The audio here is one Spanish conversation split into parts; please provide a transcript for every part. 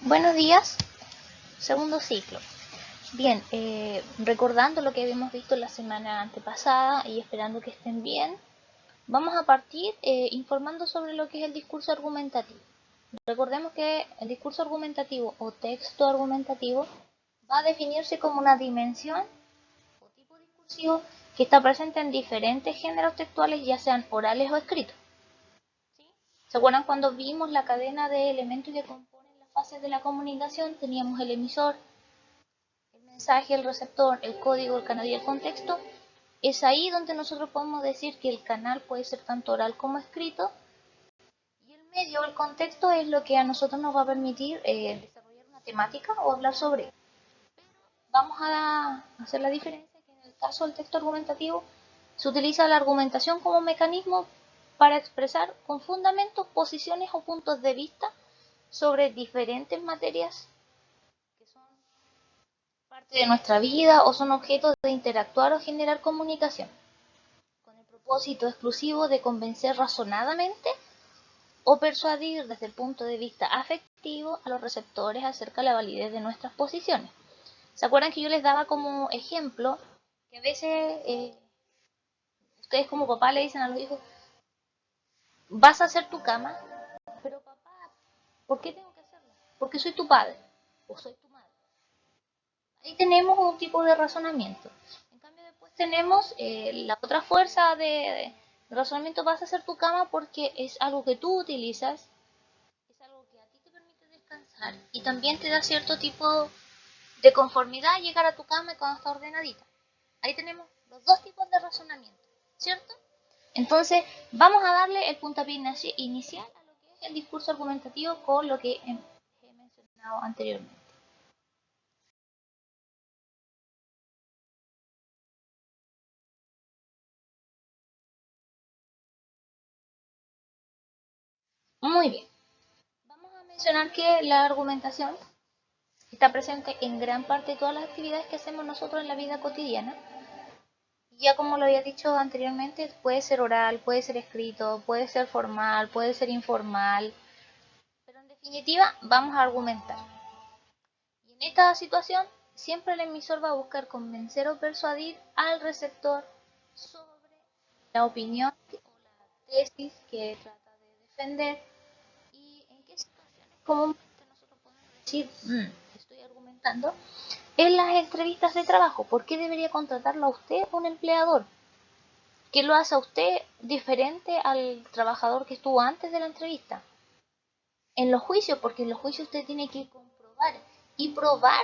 Buenos días, segundo ciclo. Bien, recordando lo que habíamos visto la semana antepasada y esperando que estén bien, vamos a partir informando sobre lo que es el discurso argumentativo. Recordemos que el discurso argumentativo o texto argumentativo va a definirse como una dimensión o tipo discursivo que está presente en diferentes géneros textuales, ya sean orales o escritos. ¿Sí? ¿Se acuerdan cuando vimos la cadena de elementos que componen las fases de la comunicación? Teníamos el emisor, el mensaje, el receptor, el código, el canal y el contexto. Es ahí donde nosotros podemos decir que el canal puede ser tanto oral como escrito, y el medio, el contexto, es lo que a nosotros nos va a permitir desarrollar una temática o hablar sobre ella. Vamos a hacer la diferencia que en el caso del texto argumentativo se utiliza la argumentación como mecanismo para expresar con fundamentos posiciones o puntos de vista sobre diferentes materias que son parte de nuestra vida o son objetos de interactuar o generar comunicación, con el propósito exclusivo de convencer razonadamente o persuadir desde el punto de vista afectivo a los receptores acerca de la validez de nuestras posiciones. ¿Se acuerdan que yo les daba como ejemplo que a veces ustedes como papá le dicen a los hijos, vas a hacer tu cama, pero papá, ¿por qué tengo que hacerlo? Porque soy tu padre o soy tu madre. Ahí tenemos un tipo de razonamiento. En cambio después tenemos la otra fuerza de razonamiento, vas a hacer tu cama porque es algo que tú utilizas, es algo que a ti te permite descansar y también te da cierto tipo de conformidad llegar a tu cama cuando está ordenadita. Ahí tenemos los dos tipos de razonamiento, ¿cierto? Entonces, vamos a darle el puntapié inicial a lo que es el discurso argumentativo con lo que he mencionado anteriormente. Muy bien. Vamos a mencionar que la argumentación está presente en gran parte de todas las actividades que hacemos nosotros en la vida cotidiana. Ya como lo había dicho anteriormente, puede ser oral, puede ser escrito, puede ser formal, puede ser informal, pero en definitiva vamos a argumentar. Y en esta situación, siempre el emisor va a buscar convencer o persuadir al receptor sobre la opinión o la tesis que trata de defender y en qué situaciones comúnmente nosotros podemos decir, estoy argumentando. En las entrevistas de trabajo, ¿por qué debería contratarlo a usted un empleador? ¿Qué lo hace a usted diferente al trabajador que estuvo antes de la entrevista? En los juicios, porque en los juicios usted tiene que comprobar y probar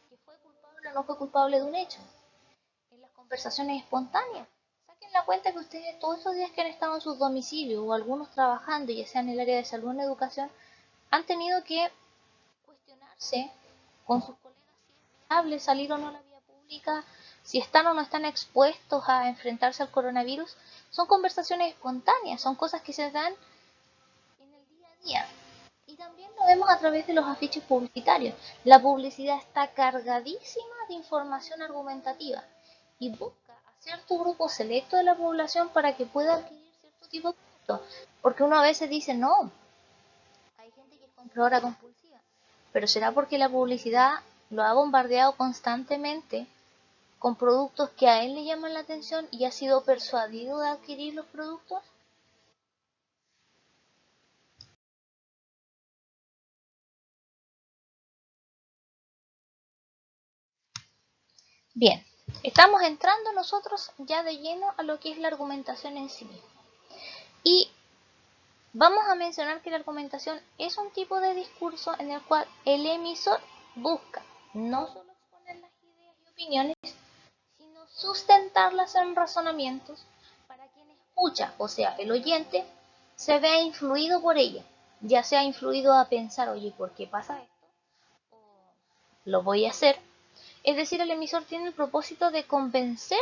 que fue culpable o no fue culpable de un hecho. En las conversaciones espontáneas, saquen la cuenta que ustedes todos esos días que han estado en sus domicilios o algunos trabajando, ya sea en el área de salud o en educación, han tenido que cuestionarse con sus colegas si es viable salir o no a la vía pública, si están o no están expuestos a enfrentarse al coronavirus. Son conversaciones espontáneas, son cosas que se dan en el día a día. Y también lo vemos a través de los afiches publicitarios. La publicidad está cargadísima de información argumentativa y busca a cierto grupo selecto de la población para que pueda adquirir cierto tipo de productos. Porque uno a veces dice, no, hay gente que es compradora compulsiva, pero ¿será porque la publicidad lo ha bombardeado constantemente con productos que a él le llaman la atención y ha sido persuadido de adquirir los productos? Bien, estamos entrando nosotros ya de lleno a lo que es la argumentación en sí misma. Y vamos a mencionar que la argumentación es un tipo de discurso en el cual el emisor busca no solo exponer las ideas y opiniones, sino sustentarlas en razonamientos para quien escucha, o sea, el oyente, se vea influido por ella, ya sea influido a pensar, oye, ¿por qué pasa esto? O lo voy a hacer. Es decir, el emisor tiene el propósito de convencer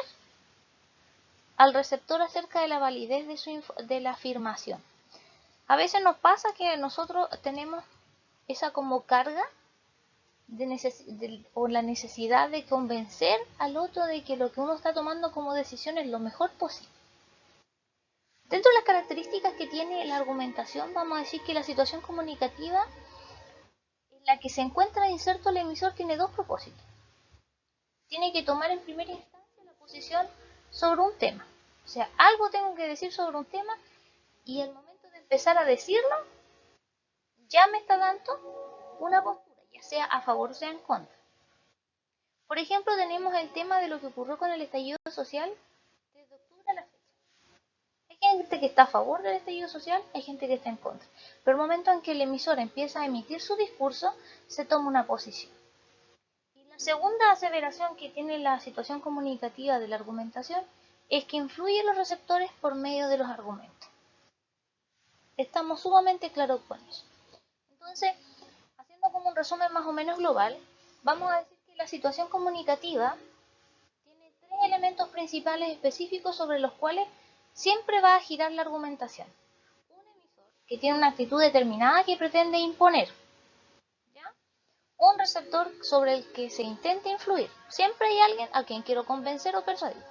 al receptor acerca de la validez de la afirmación. A veces nos pasa que nosotros tenemos esa como carga o la necesidad de convencer al otro de que lo que uno está tomando como decisión es lo mejor posible. Dentro de las características que tiene la argumentación, vamos a decir que la situación comunicativa, el en la que se encuentra inserto el emisor tiene dos propósitos. Tiene que tomar en primera instancia la posición sobre un tema. O sea, algo tengo que decir sobre un tema y al momento de empezar a decirlo, ya me está dando una postura, ya sea a favor o sea en contra. Por ejemplo, tenemos el tema de lo que ocurrió con el estallido social desde octubre a la fecha. Hay gente que está a favor del estallido social, hay gente que está en contra. Pero el momento en que el emisor empieza a emitir su discurso, se toma una posición. Y la segunda aseveración que tiene la situación comunicativa de la argumentación es que influyen los receptores por medio de los argumentos. Estamos sumamente claros con eso. Entonces, haciendo como un resumen más o menos global, vamos a decir que la situación comunicativa tiene tres elementos principales específicos sobre los cuales siempre va a girar la argumentación. Un emisor que tiene una actitud determinada que pretende imponer, ¿ya? Un receptor sobre el que se intenta influir. Siempre hay alguien a quien quiero convencer o persuadir.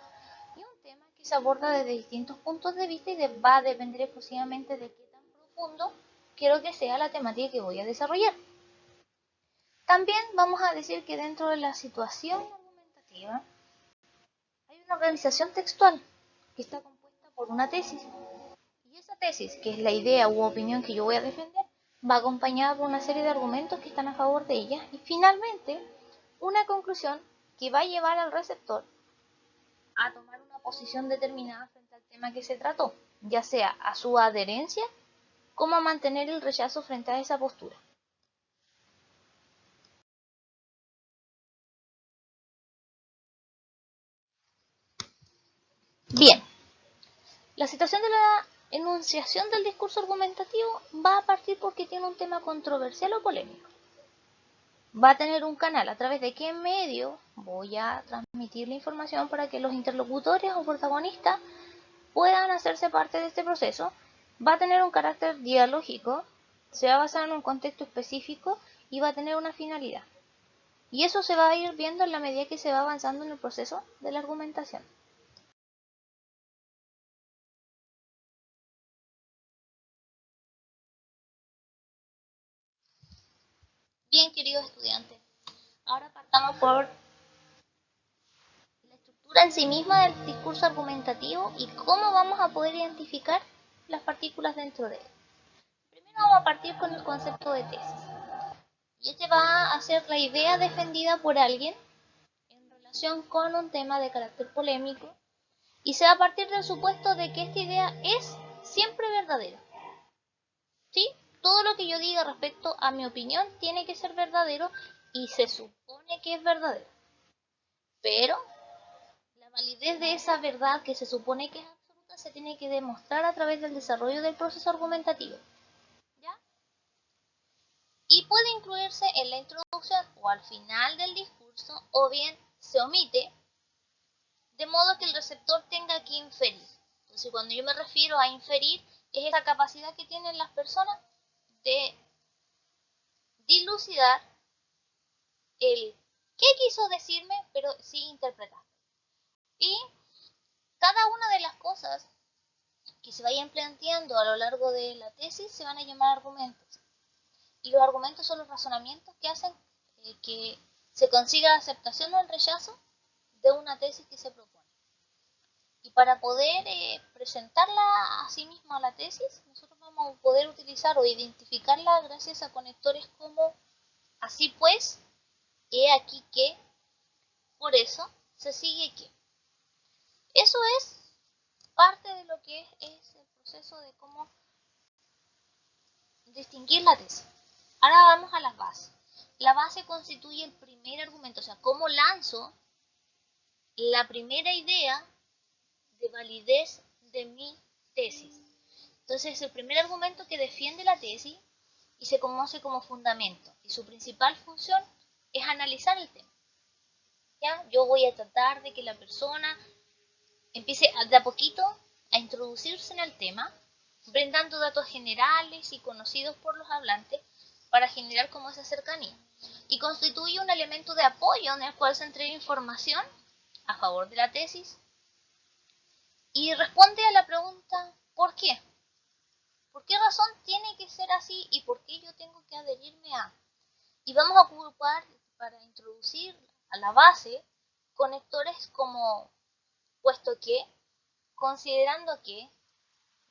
Y un tema que se aborda desde distintos puntos de vista y va a depender exclusivamente de qué tan profundo quiero que sea la temática que voy a desarrollar. También vamos a decir que dentro de la situación argumentativa hay una organización textual que está compuesta por una tesis. Y esa tesis, que es la idea u opinión que yo voy a defender, va acompañada por una serie de argumentos que están a favor de ella. Y finalmente, una conclusión que va a llevar al receptor a tomar una posición determinada frente al tema que se trató, ya sea a su adherencia como a mantener el rechazo frente a esa postura. Bien, la situación de la enunciación del discurso argumentativo va a partir porque tiene un tema controversial o polémico. Va a tener un canal a través de qué medio voy a transmitir la información para que los interlocutores o protagonistas puedan hacerse parte de este proceso. Va a tener un carácter dialógico, se va a basar en un contexto específico y va a tener una finalidad. Y eso se va a ir viendo en la medida que se va avanzando en el proceso de la argumentación. Bien, queridos estudiantes, ahora partamos por la estructura en sí misma del discurso argumentativo y cómo vamos a poder identificar las partículas dentro de él. Primero vamos a partir con el concepto de tesis. Y este va a ser la idea defendida por alguien en relación con un tema de carácter polémico y se va a partir del supuesto de que esta idea es siempre verdadera. ¿Sí? Todo lo que yo diga respecto a mi opinión tiene que ser verdadero y se supone que es verdadero. Pero la validez de esa verdad que se supone que es absoluta se tiene que demostrar a través del desarrollo del proceso argumentativo. ¿Ya? Y puede incluirse en la introducción o al final del discurso o bien se omite de modo que el receptor tenga que inferir. Entonces, cuando yo me refiero a inferir, es esa capacidad que tienen las personas de dilucidar el qué quiso decirme, pero sí interpretar. Y cada una de las cosas que se vayan planteando a lo largo de la tesis se van a llamar argumentos. Y los argumentos son los razonamientos que hacen que se consiga la aceptación o el rechazo de una tesis que se propone. Y para poder presentarla a sí misma la tesis, nosotros vamos a poder utilizar o identificarla gracias a conectores como así pues, he aquí que, por eso, se sigue que. Eso es parte de lo que es el proceso de cómo distinguir la tesis. Ahora vamos a las bases. La base constituye el primer argumento, o sea, cómo lanzo la primera idea de validez de mi tesis. Entonces, es el primer argumento que defiende la tesis y se conoce como fundamento. Y su principal función es analizar el tema. ¿Ya? Yo voy a tratar de que la persona empiece de a poquito a introducirse en el tema, brindando datos generales y conocidos por los hablantes para generar como esa cercanía. Y constituye un elemento de apoyo en el cual se entrega información a favor de la tesis y responde a la pregunta ¿por qué? ¿Por qué razón tiene que ser así y por qué yo tengo que adherirme a? Y vamos a ocupar para introducir a la base conectores como puesto que, considerando que,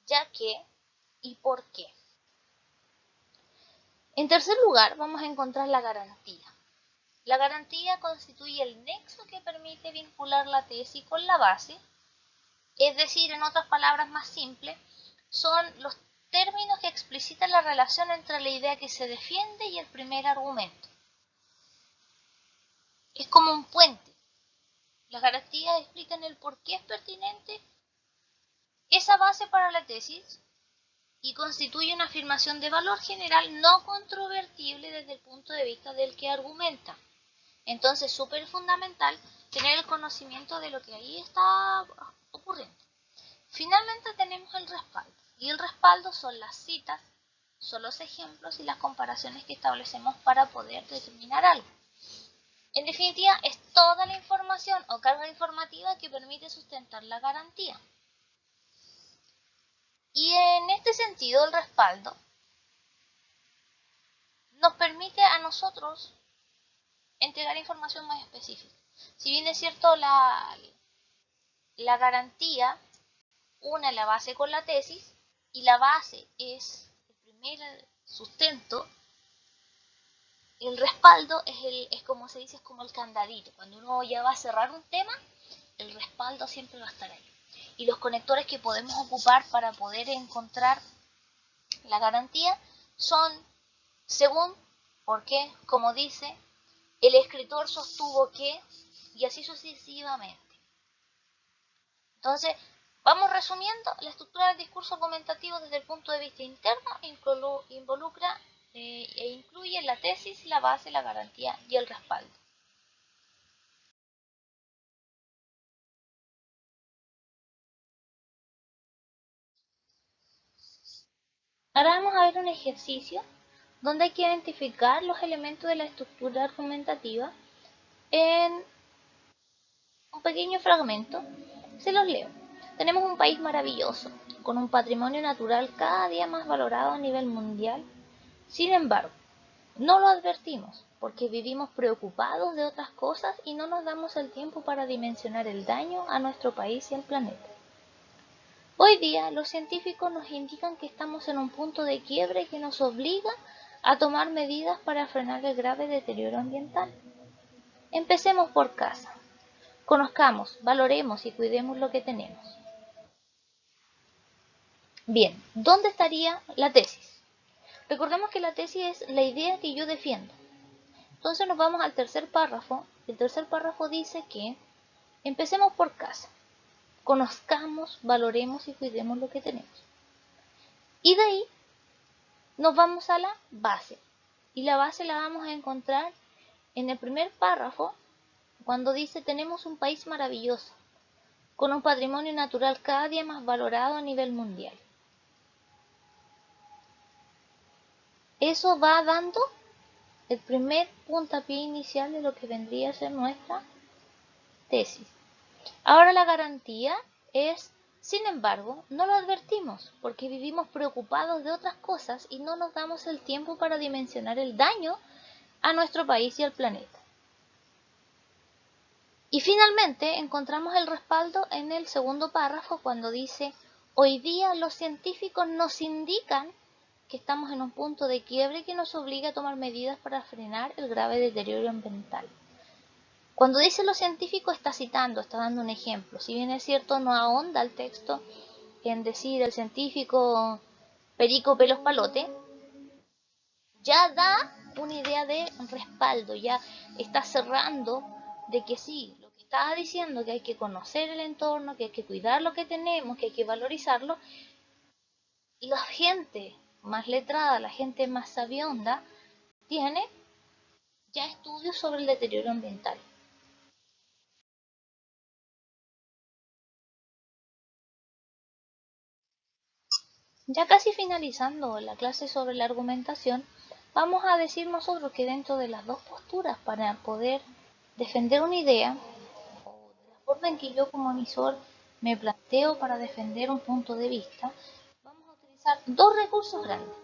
ya que y por qué. En tercer lugar, vamos a encontrar la garantía. La garantía constituye el nexo que permite vincular la tesis con la base, es decir, en otras palabras más simples, son los términos que explicitan la relación entre la idea que se defiende y el primer argumento. Es como un puente. Las garantías explican el por qué es pertinente esa base para la tesis y constituye una afirmación de valor general no controvertible desde el punto de vista del que argumenta. Entonces, súper fundamental tener el conocimiento de lo que ahí está ocurriendo. Finalmente tenemos el respaldo. Y el respaldo son las citas, son los ejemplos y las comparaciones que establecemos para poder determinar algo. En definitiva, es toda la información o carga informativa que permite sustentar la garantía. Y en este sentido, el respaldo nos permite a nosotros entregar información más específica. Si bien es cierto, la garantía une la base con la tesis y la base es el primer sustento, el respaldo es como se dice, es como el candadito. Cuando uno ya va a cerrar un tema, el respaldo siempre va a estar ahí. Y los conectores que podemos ocupar para poder encontrar la garantía son según, por qué, como dice, el escritor sostuvo que, y así sucesivamente. Entonces, vamos resumiendo, la estructura del discurso comentativo desde el punto de vista interno involucra e incluye la tesis, la base, la garantía y el respaldo. Ahora vamos a ver un ejercicio donde hay que identificar los elementos de la estructura argumentativa en un pequeño fragmento. Se los leo. Tenemos un país maravilloso, con un patrimonio natural cada día más valorado a nivel mundial. Sin embargo, no lo advertimos, porque vivimos preocupados de otras cosas y no nos damos el tiempo para dimensionar el daño a nuestro país y al planeta. Hoy día, los científicos nos indican que estamos en un punto de quiebre que nos obliga a tomar medidas para frenar el grave deterioro ambiental. Empecemos por casa. Conozcamos, valoremos y cuidemos lo que tenemos. Bien, ¿dónde estaría la tesis? Recordemos que la tesis es la idea que yo defiendo. Entonces nos vamos al tercer párrafo. El tercer párrafo dice que empecemos por casa. Conozcamos, valoremos y cuidemos lo que tenemos. Y de ahí nos vamos a la base. Y la base la vamos a encontrar en el primer párrafo cuando dice tenemos un país maravilloso, con un patrimonio natural cada día más valorado a nivel mundial. Eso va dando el primer puntapié inicial de lo que vendría a ser nuestra tesis. Ahora la garantía es, sin embargo, no lo advertimos porque vivimos preocupados de otras cosas y no nos damos el tiempo para dimensionar el daño a nuestro país y al planeta. Y finalmente encontramos el respaldo en el segundo párrafo cuando dice, hoy día los científicos nos indican que estamos en un punto de quiebre que nos obliga a tomar medidas para frenar el grave deterioro ambiental. Cuando dice los científicos está citando, está dando un ejemplo. Si bien es cierto, no ahonda el texto en decir el científico Perico Pelos Palote, ya da una idea de respaldo, ya está cerrando de que sí, lo que estaba diciendo, que hay que conocer el entorno, que hay que cuidar lo que tenemos, que hay que valorizarlo, y la gente más letrada, la gente más sabionda, tiene ya estudios sobre el deterioro ambiental. Ya casi finalizando la clase sobre la argumentación, vamos a decir nosotros que dentro de las dos posturas para poder defender una idea, o de la forma en que yo como emisor me planteo para defender un punto de vista, vamos a utilizar dos recursos grandes,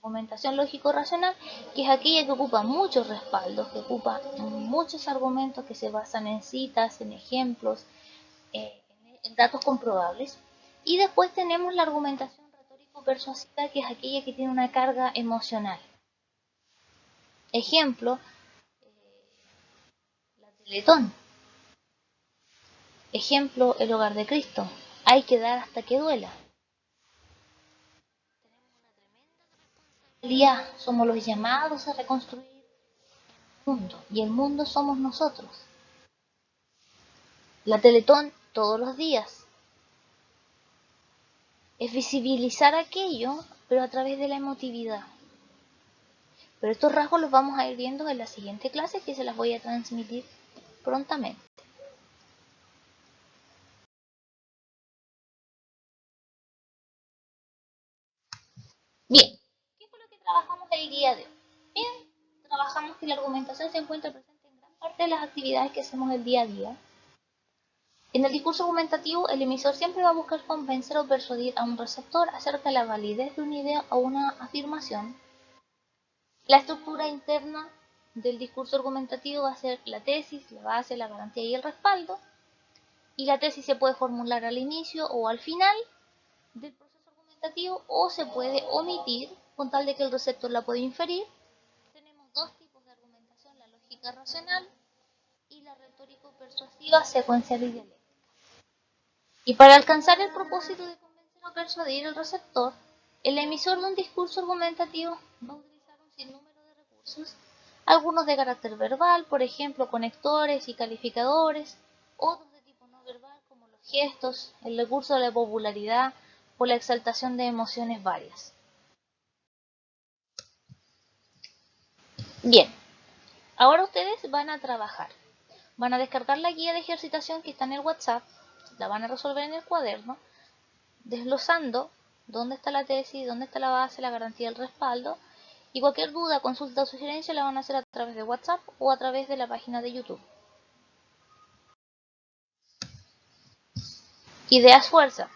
argumentación lógico-racional, que es aquella que ocupa muchos respaldos, que ocupa muchos argumentos que se basan en citas, en ejemplos, en datos comprobables. Y después tenemos la argumentación retórico-persuasiva, que es aquella que tiene una carga emocional. Ejemplo, la Teletón. Ejemplo, el hogar de Cristo. Hay que dar hasta que duela. Somos los llamados a reconstruir el mundo, y el mundo somos nosotros. La Teletón todos los días es visibilizar aquello, pero a través de la emotividad. Pero estos rasgos los vamos a ir viendo en la siguiente clase, que se las voy a transmitir prontamente. Bien, ¿qué fue lo que trabajamos el día de hoy? Bien, trabajamos que la argumentación se encuentra presente en gran parte de las actividades que hacemos el día a día. En el discurso argumentativo, el emisor siempre va a buscar convencer o persuadir a un receptor acerca de la validez de una idea o una afirmación. La estructura interna del discurso argumentativo va a ser la tesis, la base, la garantía y el respaldo. Y la tesis se puede formular al inicio o al final del proceso argumentativo, o se puede omitir con tal de que el receptor la pueda inferir. Tenemos dos tipos de argumentación: la lógica racional y la retórico-persuasiva, secuencial y dialéctica. Y para alcanzar el propósito de convencer o persuadir al receptor, el emisor de un discurso argumentativo va a utilizar un sinnúmero de recursos, algunos de carácter verbal, por ejemplo, conectores y calificadores, otros de tipo no verbal, como los gestos, el recurso de la popularidad o la exaltación de emociones varias. Bien, ahora ustedes van a trabajar. Van a descargar la guía de ejercitación que está en el WhatsApp, la van a resolver en el cuaderno, desglosando dónde está la tesis, dónde está la base, la garantía, el respaldo, y cualquier duda, consulta o sugerencia la van a hacer a través de WhatsApp o a través de la página de YouTube. Ideas fuerza.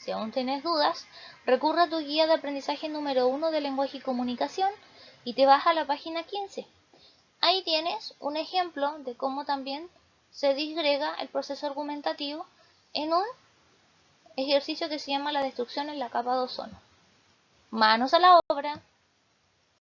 Si aún tienes dudas, recurre a tu guía de aprendizaje número 1 de lenguaje y comunicación y te vas a la página 15. Ahí tienes un ejemplo de cómo también se disgrega el proceso argumentativo en un ejercicio que se llama la destrucción en la capa de ozono. Manos a la obra.